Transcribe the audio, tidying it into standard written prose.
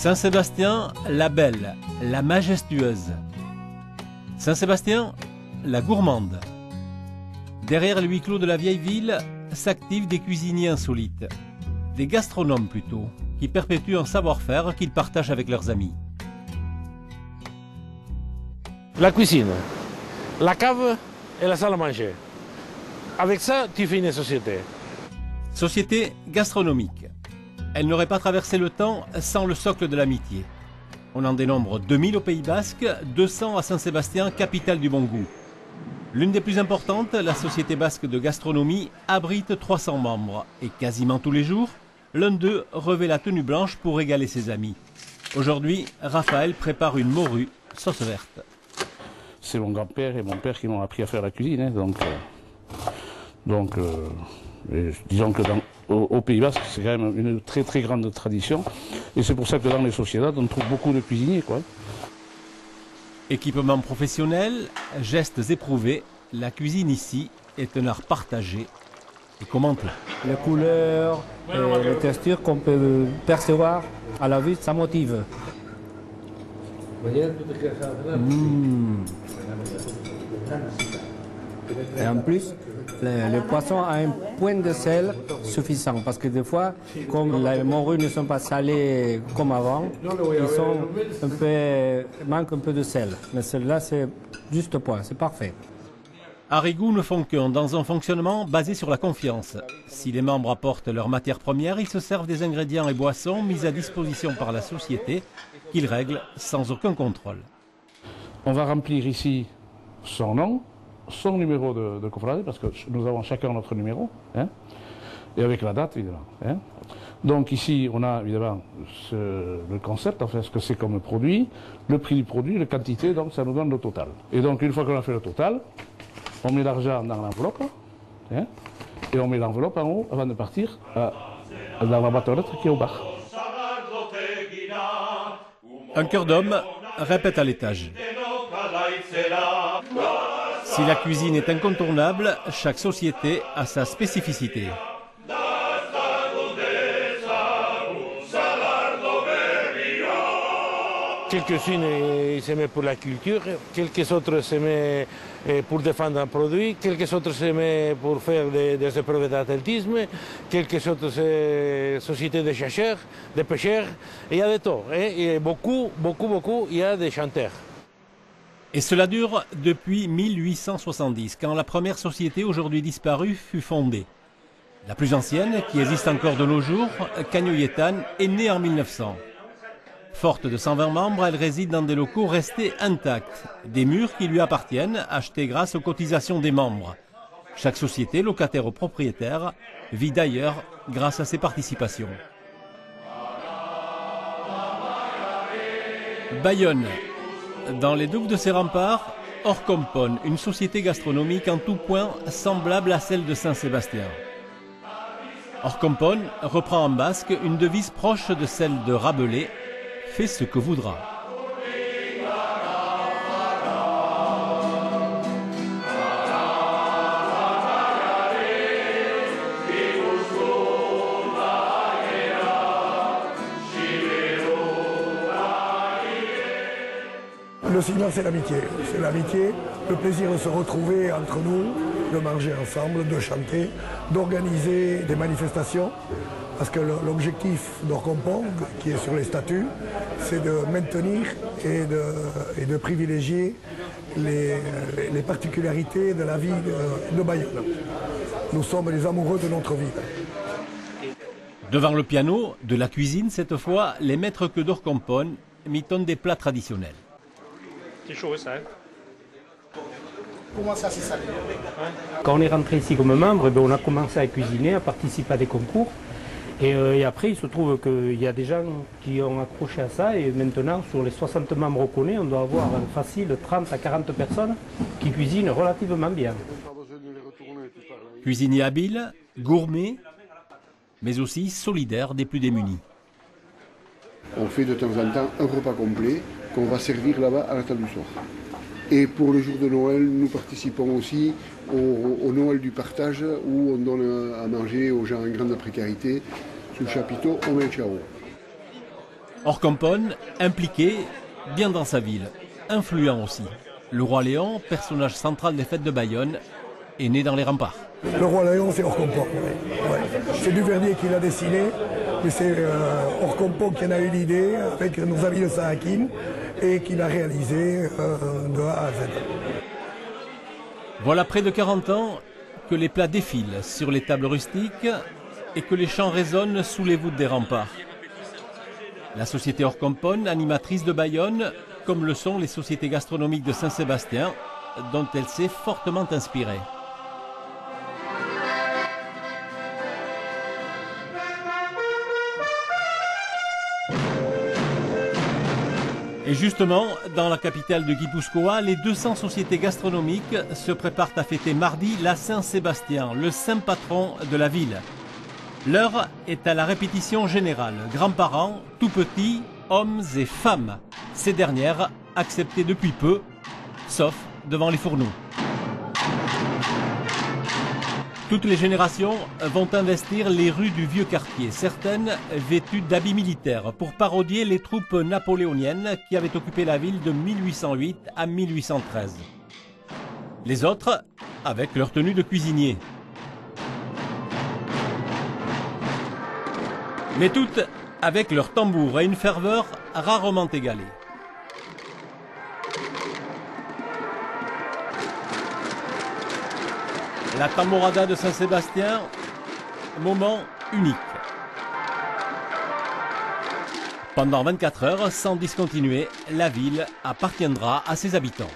Saint-Sébastien, la belle, la majestueuse. Saint-Sébastien, la gourmande. Derrière le huis clos de la vieille ville s'activent des cuisiniers insolites, des gastronomes plutôt, qui perpétuent un savoir-faire qu'ils partagent avec leurs amis. La cuisine, la cave et la salle à manger. Avec ça, tu fais une société. Société gastronomique. Elle n'aurait pas traversé le temps sans le socle de l'amitié. On en dénombre 2000 au Pays Basque, 200 à Saint-Sébastien, capitale du bon goût. L'une des plus importantes, la Société Basque de Gastronomie, abrite 300 membres. Et quasiment tous les jours, l'un d'eux revêt la tenue blanche pour régaler ses amis. Aujourd'hui, Raphaël prépare une morue sauce verte. C'est mon grand-père et mon père qui m'ont appris à faire la cuisine. Hein, disons que au Pays Basque, c'est quand même une très très grande tradition. Et c'est pour ça que dans les sociétés, on trouve beaucoup de cuisiniers, quoi. Équipement professionnel, gestes éprouvés, la cuisine ici est un art partagé et commenté. Les couleurs et les textures qu'on peut percevoir à la vue, ça motive. Et en plus, le poisson a un point de sel suffisant parce que des fois, comme les morues ne sont pas salées comme avant, manquent un peu de sel. Mais celle-là, c'est juste point, c'est parfait. Arrigout ne font qu'un dans un fonctionnement basé sur la confiance. Si les membres apportent leurs matières premières, ils se servent des ingrédients et boissons mis à disposition par la société qu'ils règlent sans aucun contrôle. On va remplir ici son nom, son numéro de confrérie, parce que nous avons chacun notre numéro, hein, et avec la date, évidemment. Hein. Donc ici, on a évidemment le concept, enfin ce que c'est comme produit, le prix du produit, la quantité, donc ça nous donne le total. Et donc une fois qu'on a fait le total, on met l'argent dans l'enveloppe, hein, et on met l'enveloppe en haut avant de partir dans la boîte aux lettres qui est au bar. Un cœur d'homme répète à l'étage. Si la cuisine est incontournable, chaque société a sa spécificité. Quelques-unes se mettent pour la culture, quelques autres se mettent pour défendre un produit, quelques autres se mettent pour faire des épreuves d'athlétisme, quelques autres sociétés de chasseurs, de pêcheurs, et il y a de tout. Et beaucoup, il y a des chanteurs. Et cela dure depuis 1870, quand la première société, aujourd'hui disparue, fut fondée. La plus ancienne, qui existe encore de nos jours, Cagnoyetane, est née en 1900. Forte de 120 membres, elle réside dans des locaux restés intacts, des murs qui lui appartiennent, achetés grâce aux cotisations des membres. Chaque société, locataire ou propriétaire, vit d'ailleurs grâce à ses participations. Bayonne. Dans les douves de ses remparts, Orcompone, une société gastronomique en tout point semblable à celle de Saint-Sébastien. Orcompone reprend en basque une devise proche de celle de Rabelais, « Fais ce que voudras ». Le signal, c'est l'amitié. C'est l'amitié, le plaisir de se retrouver entre nous, de manger ensemble, de chanter, d'organiser des manifestations. Parce que l'objectif d'Orcompone, qui est sur les statuts, c'est de maintenir et de privilégier les particularités de la vie de Bayonne. Nous sommes les amoureux de notre ville. Devant le piano, de la cuisine cette fois, les maîtres queux d'Orcompone mitonnent des plats traditionnels. C'est chaud ça, hein? Comment ça s'est salé? Quand on est rentré ici comme membre, on a commencé à cuisiner, à participer à des concours. Et après, il se trouve qu'il y a des gens qui ont accroché à ça. Et maintenant, sur les 60 membres qu'on est, on doit avoir facile 30 à 40 personnes qui cuisinent relativement bien. Cuisinier habile, gourmet, mais aussi solidaire des plus démunis. On fait de temps en temps un repas complet qu'on va servir là-bas à la table du soir. Et pour le jour de Noël, nous participons aussi au Noël du partage où on donne à manger aux gens en grande précarité sous le chapiteau au Menchao. Orcompone, impliqué, bien dans sa ville, influent aussi. Le roi Léon, personnage central des fêtes de Bayonne, est né dans les remparts. Le roi Léon, c'est Orcompone. Ouais. C'est Duverdier qui l'a dessiné, mais c'est Orcompone qui en a eu l'idée avec nos amis de Saint-Aquin et qui l'a réalisé de A à Z. Voilà près de 40 ans que les plats défilent sur les tables rustiques et que les chants résonnent sous les voûtes des remparts. La société Orcompone, animatrice de Bayonne, comme le sont les sociétés gastronomiques de Saint-Sébastien, dont elle s'est fortement inspirée. Et justement, dans la capitale de Guipuscoa, les 200 sociétés gastronomiques se préparent à fêter mardi la Saint-Sébastien, le saint patron de la ville. L'heure est à la répétition générale. Grands-parents, tout petits, hommes et femmes. Ces dernières acceptées depuis peu, sauf devant les fourneaux. Toutes les générations vont investir les rues du vieux quartier, certaines vêtues d'habits militaires, pour parodier les troupes napoléoniennes qui avaient occupé la ville de 1808 à 1813. Les autres avec leur tenue de cuisinier. Mais toutes avec leur tambour et une ferveur rarement égalée. La tamborada de Saint-Sébastien, moment unique. Pendant 24 heures, sans discontinuer, la ville appartiendra à ses habitants.